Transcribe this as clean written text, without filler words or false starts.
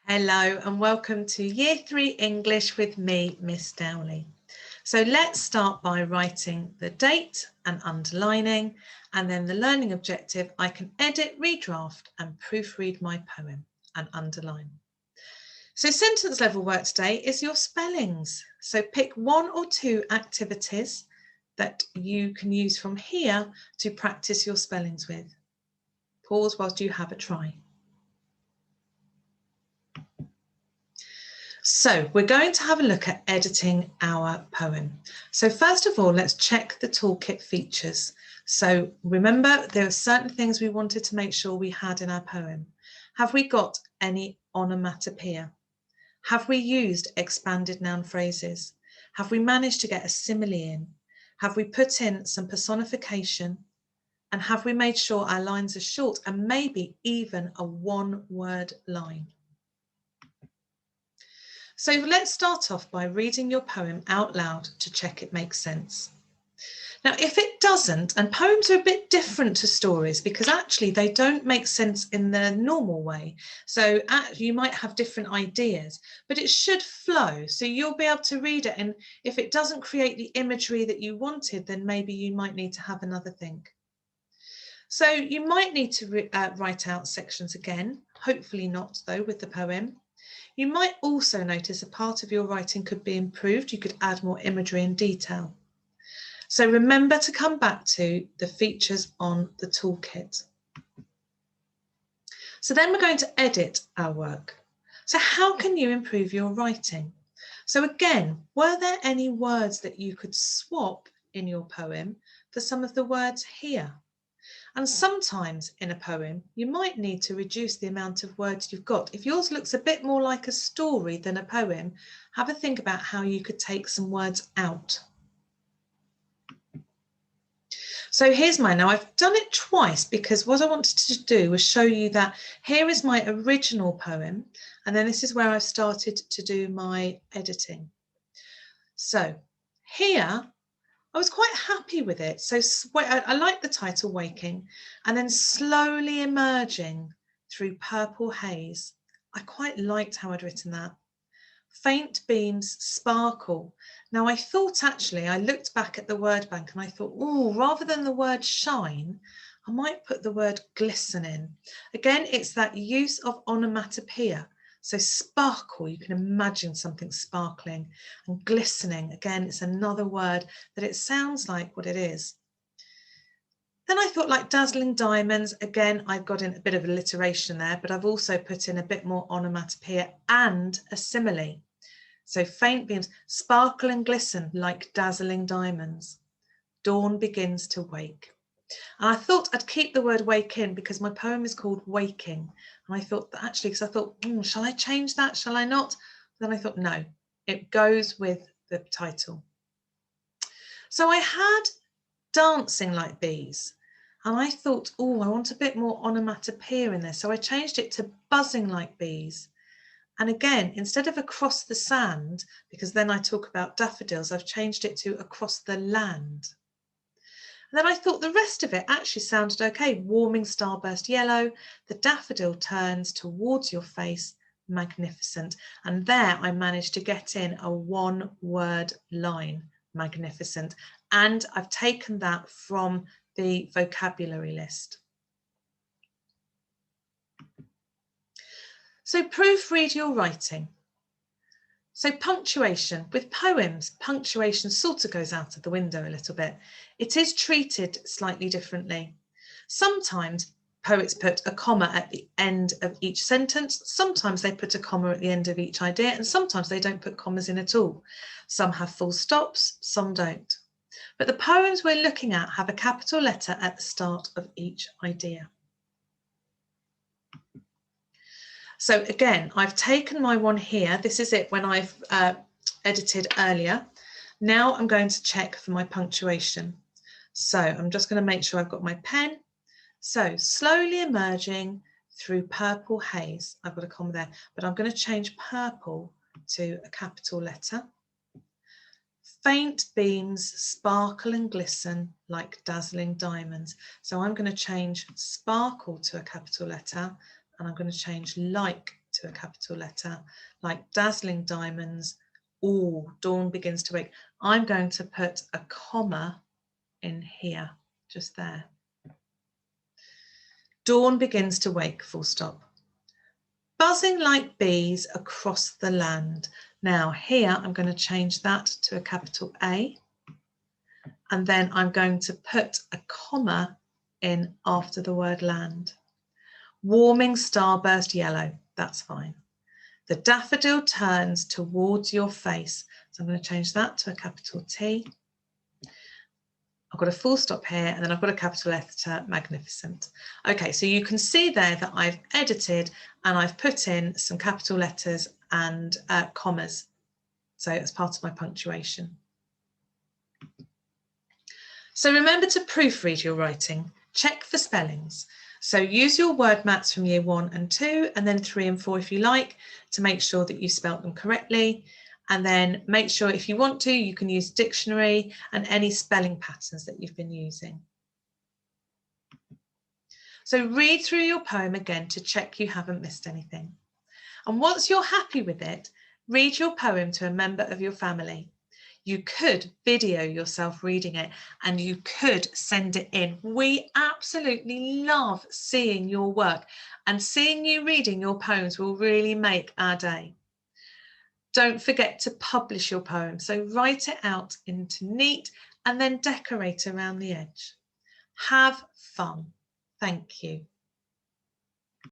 Hello and welcome to Year 3 English with me, Miss Dowley. So let's start by writing the date and underlining, and then the learning objective. I can edit, redraft and proofread my poem and underline. So sentence level work today is your spellings. So pick one or two activities that you can use from here to practice your spellings with. Pause whilst you have a try. So we're going to have a look at editing our poem. So first of all, let's check the toolkit features. So remember, there are certain things we wanted to make sure we had in our poem. Have we got any onomatopoeia? Have we used expanded noun phrases? Have we managed to get a simile in? Have we put in some personification? And have we made sure our lines are short and maybe even a one-word line? So let's start off by reading your poem out loud to check it makes sense. Now, if it doesn't, and poems are a bit different to stories because actually they don't make sense in the normal way. So you might have different ideas, but it should flow. So you'll be able to read it. And if it doesn't create the imagery that you wanted, then maybe you might need to have another think. So you might need to write out sections again, hopefully not though with the poem. You might also notice a part of your writing could be improved. You could add more imagery and detail. So remember to come back to the features on the toolkit. So then we're going to edit our work. So how can you improve your writing? So again, were there any words that you could swap in your poem for some of the words here? And sometimes in a poem, you might need to reduce the amount of words you've got. If yours looks a bit more like a story than a poem, have a think about how you could take some words out. So here's mine. Now I've done it twice because what I wanted to do was show you that here is my original poem. And then this is where I've started to do my editing. So here, I was quite happy with it. So I like the title, Waking, and then slowly emerging through purple haze. I quite liked how I'd written that. Faint beams sparkle. Now I thought actually, I looked back at the word bank and I thought, oh, rather than the word shine, I might put the word glisten in. Again, it's that use of onomatopoeia. So sparkle, you can imagine something sparkling, and glistening, again, it's another word that it sounds like what it is. Then I thought like dazzling diamonds, again, I've got in a bit of alliteration there, but I've also put in a bit more onomatopoeia and a simile. So faint beams, sparkle and glisten like dazzling diamonds. Dawn begins to wake. And I thought I'd keep the word wake in because my poem is called Waking. And I thought that actually, because I thought, shall I change that? Shall I not? Then I thought, no, it goes with the title. So I had dancing like bees. And I thought, oh, I want a bit more onomatopoeia in this. So I changed it to buzzing like bees. And again, instead of across the sand, because then I talk about daffodils, I've changed it to across the land. And then I thought the rest of it actually sounded okay. Warming starburst yellow, the daffodil turns towards your face, magnificent. And there I managed to get in a one-word line, magnificent. And I've taken that from the vocabulary list. So proofread your writing. So punctuation, with poems, punctuation sort of goes out of the window a little bit. It is treated slightly differently. Sometimes poets put a comma at the end of each sentence. Sometimes they put a comma at the end of each idea, and sometimes they don't put commas in at all. Some have full stops, some don't. But the poems we're looking at have a capital letter at the start of each idea. So again, I've taken my one here. This is it when I've edited earlier. Now I'm going to check for my punctuation. So I'm just going to make sure I've got my pen. So slowly emerging through purple haze. I've got a comma there, but I'm going to change purple to a capital letter. Faint beams sparkle and glisten like dazzling diamonds. So I'm going to change sparkle to a capital letter. And I'm going to change like to a capital letter, like dazzling diamonds. Oh, dawn begins to wake. I'm going to put a comma in here, just there. Dawn begins to wake, full stop. Buzzing like bees across the land. Now here I'm going to change that to a capital A, and then I'm going to put a comma in after the word land. Warming starburst yellow, that's fine. The daffodil turns towards your face. So I'm going to change that to a capital T. I've got a full stop here, and then I've got a capital letter, magnificent. Okay, so you can see there that I've edited and I've put in some capital letters and commas. So it's part of my punctuation. So remember to proofread your writing, check for spellings. So use your word mats from year 1 and 2, and then 3 and 4 if you like, to make sure that you spelt them correctly. And then make sure, if you want to, you can use dictionary and any spelling patterns that you've been using. So read through your poem again to check you haven't missed anything. And once you're happy with it, read your poem to a member of your family. You could video yourself reading it, and you could send it in. We absolutely love seeing your work, and seeing you reading your poems will really make our day. Don't forget to publish your poem. So write it out into neat and then decorate around the edge. Have fun. Thank you.